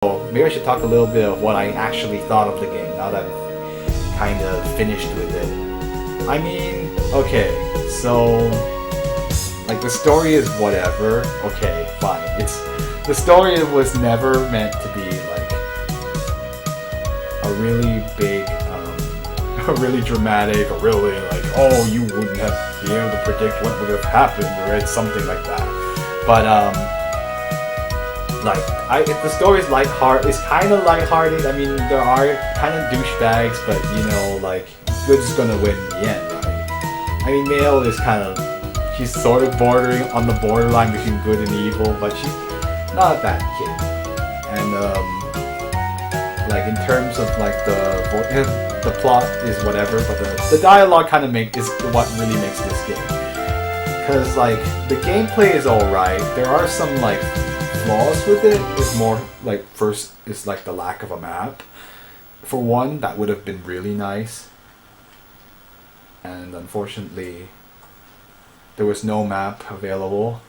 maybe I should talk a little bit of what I actually thought of the game now that I'm kind of finished with it. I mean, okay, so like the story is whatever. Okay, fine. The story was never meant to be like a really big, a really dramatic, or really like, oh, you wouldn't have been able to predict what would have happened, or it's something like that. But the story is it's kind of lighthearted. I mean, there are kind of douchebags, but you know, like, good's gonna win in the end, right? I mean, Mail is she's sort of bordering on the borderline between good and evil, but she's not a bad kid. And like in terms of like the plot is whatever, but the dialogue kind of is what really makes this game. Because like the gameplay is alright. There are some like flaws with it. It's more like, first is like the lack of a map. For one, that would have been really nice. And unfortunately, there was no map available.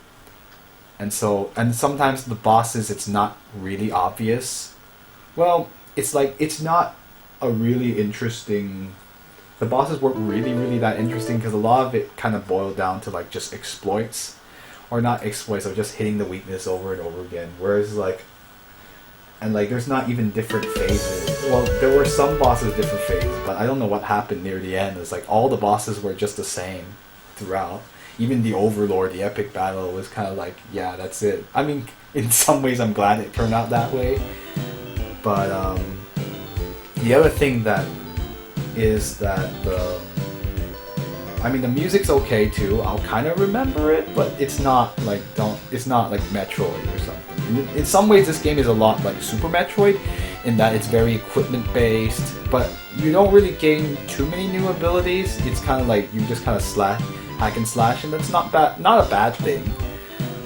And sometimes the bosses, it's not really obvious. Well, it's not a really interesting... The bosses weren't really that interesting because a lot of it kind of boiled down to like just exploits. Or not exploits, or just hitting the weakness over and over again. Whereas like... And like there's not even different phases. Well, there were some bosses with different phases, but I don't know what happened near the end. It's like all the bosses were just the same throughout. Even the Overlord, the epic battle, was kind of like, yeah, that's it. I mean, in some ways I'm glad it turned out that way. But the other thing that is that the music's okay too. I'll kind of remember it, but it's not like Metroid or something. In some ways, this game is a lot like Super Metroid, in that it's very equipment based, but you don't really gain too many new abilities. It's kind of like you just kind of hack and slash, and that's not a bad thing.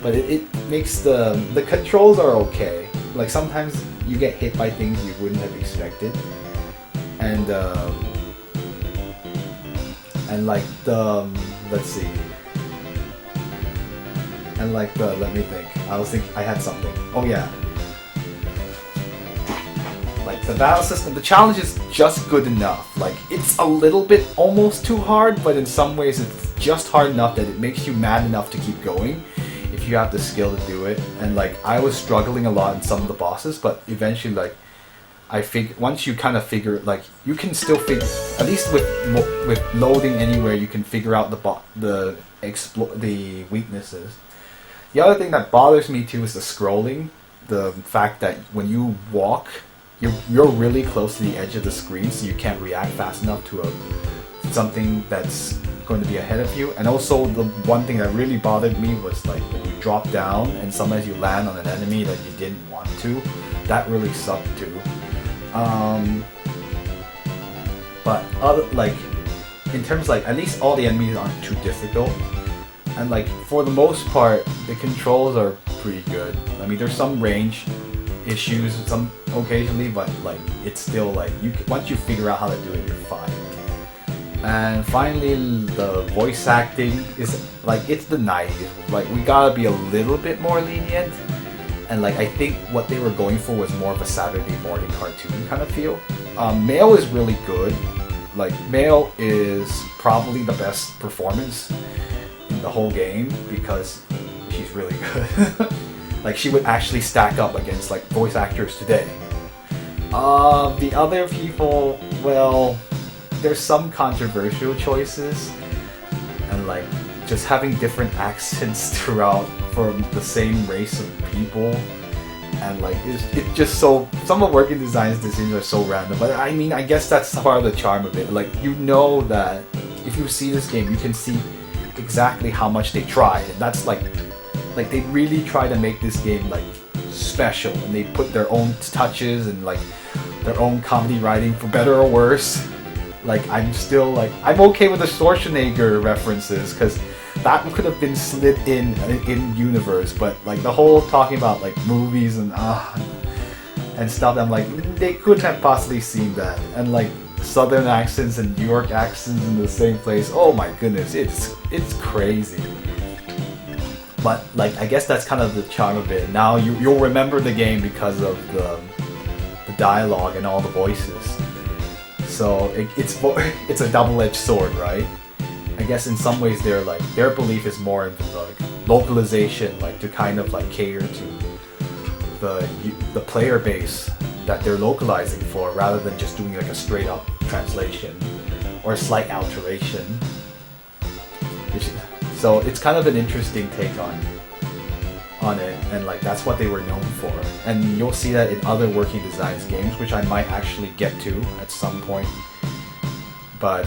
But it makes the controls are okay. Like sometimes you get hit by things you wouldn't have expected, and like let's see. And like let me think. I had something. Oh yeah. Like the battle system, the challenge is just good enough. Like it's a little bit almost too hard, but in some ways it's just hard enough that it makes you mad enough to keep going if you have the skill to do it. And like I was struggling a lot in some of the bosses, but eventually like once you kind of figure, like you can still figure, at least with loading anywhere, you can figure out the weaknesses. The other thing that bothers me too is the scrolling. The fact that when you walk, you're really close to the edge of the screen, so you can't react fast enough to something that's going to be ahead of you. And also the one thing that really bothered me was like when you drop down and sometimes you land on an enemy that you didn't want to. That really sucked too. But in terms like, at least all the enemies aren't too difficult, and like for the most part the controls are pretty good. I mean, there's some range issues some occasionally, but like it's still like once you figure out how to do it, you're fine. And finally, the voice acting is like, it's the 90s. Like we gotta be a little bit more lenient. And like I think what they were going for was more of a Saturday morning cartoon kind of feel. Mail is really good. Like Mail is probably the best performance in the whole game because she's really good. Like she would actually stack up against like voice actors today. The other people, well, there's some controversial choices, and like just having different accents throughout from the same race of people, and like it's just so, some of Working Design's decisions are so random, but I mean I guess that's part of the charm of it. Like you know that if you see this game you can see exactly how much they tried, and that's like they really try to make this game like special, and they put their own touches and like their own comedy writing, for better or worse. Like I'm still like, I'm okay with the Schwarzenegger references because that could have been slid in universe, but like the whole talking about like movies and stuff, I'm like, they couldn't have possibly seen that. And like Southern accents and New York accents in the same place, oh my goodness, it's crazy. But like I guess that's kind of the charm of it. Now you'll remember the game because of the dialogue and all the voices. So it's a double-edged sword, right? I guess in some ways their belief is more in like localization, like to kind of like cater to the player base that they're localizing for, rather than just doing like a straight up translation or a slight alteration. So it's kind of an interesting take on it, and like that's what they were known for. And you'll see that in other Working Designs games, which I might actually get to at some point. But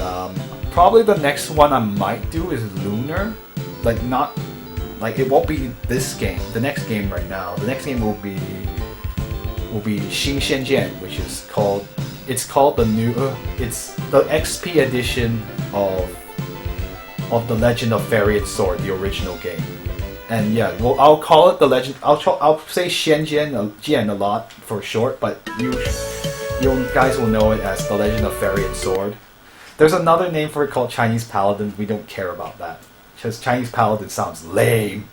probably the next one I might do is Lunar. Like not like it won't be this game. The next game right now. The next game will be Xing Xianjian, which is called the new it's the XP edition of The Legend of Fairy and Sword, the original game. And yeah, well, I'll call it The Legend. I'll say Jian a lot for short, but you guys will know it as The Legend of Fairy and Sword. There's another name for it called Chinese Paladin. We don't care about that because Chinese Paladin sounds lame.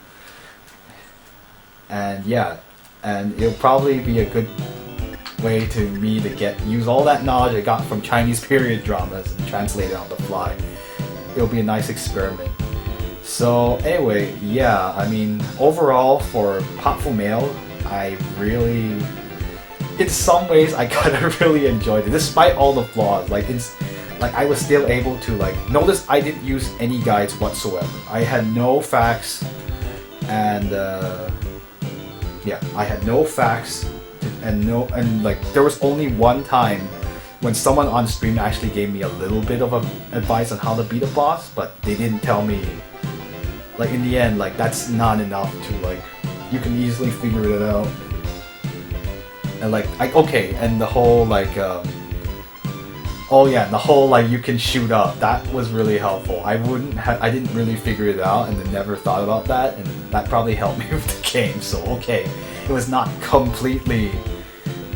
And yeah, and it'll probably be a good way to me to use all that knowledge I got from Chinese period dramas and translate it on the fly. It'll be a nice experiment. So anyway, yeah, I mean, overall for Popful Mail, in some ways I kind of really enjoyed it, despite all the flaws. Like I was still able to notice I didn't use any guides whatsoever. I had no facts, and I had no facts, and there was only one time when someone on stream actually gave me a little bit of advice on how to beat a boss, but they didn't tell me, like in the end, like that's not enough to you can easily figure it out. And and the whole the whole you can shoot up, that was really helpful. I didn't really figure it out and then never thought about that, and that probably helped me with the game. So it was not completely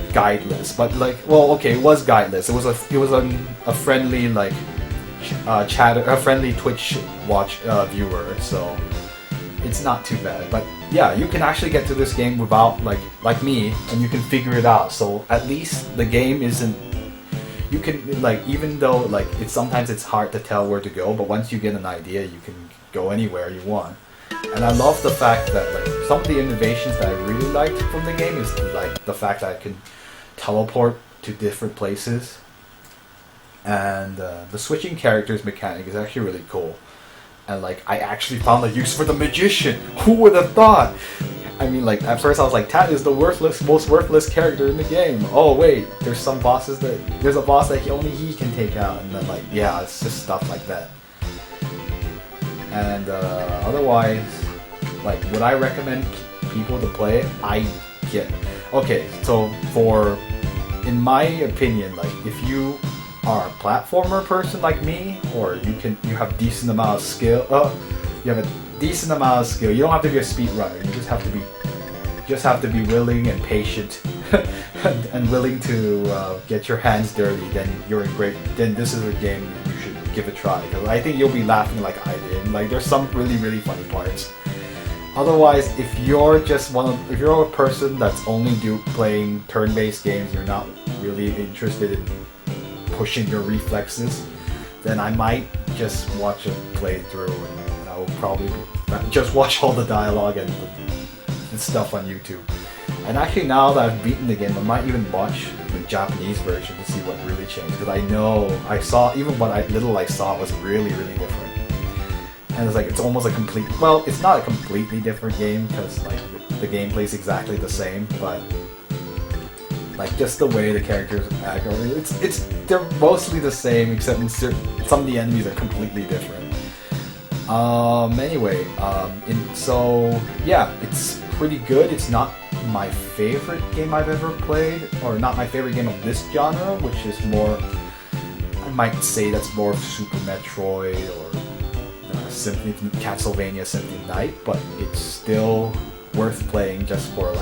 guideless, but it was guideless. It was a friendly a friendly Twitch watch viewer, so it's not too bad. But yeah, you can actually get to this game without like me, and you can figure it out. So at least the game isn't. You can even though sometimes it's hard to tell where to go, but once you get an idea, you can go anywhere you want. And I love the fact that some of the innovations that I really liked from the game is the fact that I can teleport to different places, and the switching characters mechanic is actually really cool. And I actually found a use for the magician. Who would have thought? I mean, at first I was like, Tat is the most worthless character in the game. Oh wait, there's a boss that only he can take out, and then it's just stuff like that. And otherwise, would I recommend people to play it? So in my opinion, if you are a platformer person like me, or you have decent amount of skill, you have a decent amount of skill. You don't have to be a speedrunner. You just have to be willing and patient, and willing to get your hands dirty. Then this is a game you should give a try, because I think you'll be laughing like I did. There's some really really funny parts. Otherwise, if you're a person that's only playing turn-based games, you're not really interested in pushing your reflexes, then I might just watch a playthrough, and I will probably just watch all the dialogue and stuff on YouTube. And actually, now that I've beaten the game, I might even watch the Japanese version to see what really changed, because I know I saw even what I saw was really really different. And it's almost a complete. Well, it's not a completely different game because the gameplay is exactly the same, but just the way the characters act, they're mostly the same, except some of the enemies are completely different. Anyway, so yeah, it's pretty good. It's not my favorite game I've ever played, or not my favorite game of this genre, which is more, I might say that's more Super Metroid or Castlevania Symphony of Night, but it's still worth playing just for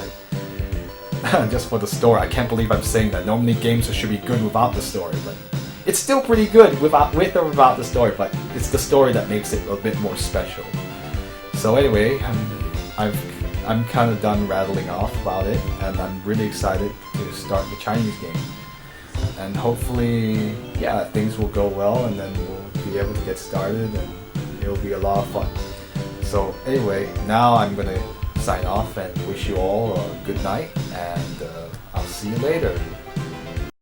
just for the story. I can't believe I'm saying that. Normally games should be good without the story, but it's still pretty good with or without the story, but it's the story that makes it a bit more special. So anyway, I'm kind of done rattling off about it, and I'm really excited to start the Chinese game. And hopefully, yeah, things will go well, and then we'll be able to get started, and it'll be a lot of fun. So anyway, now I'm gonna sign off and wish you all a good night, and I'll see you later.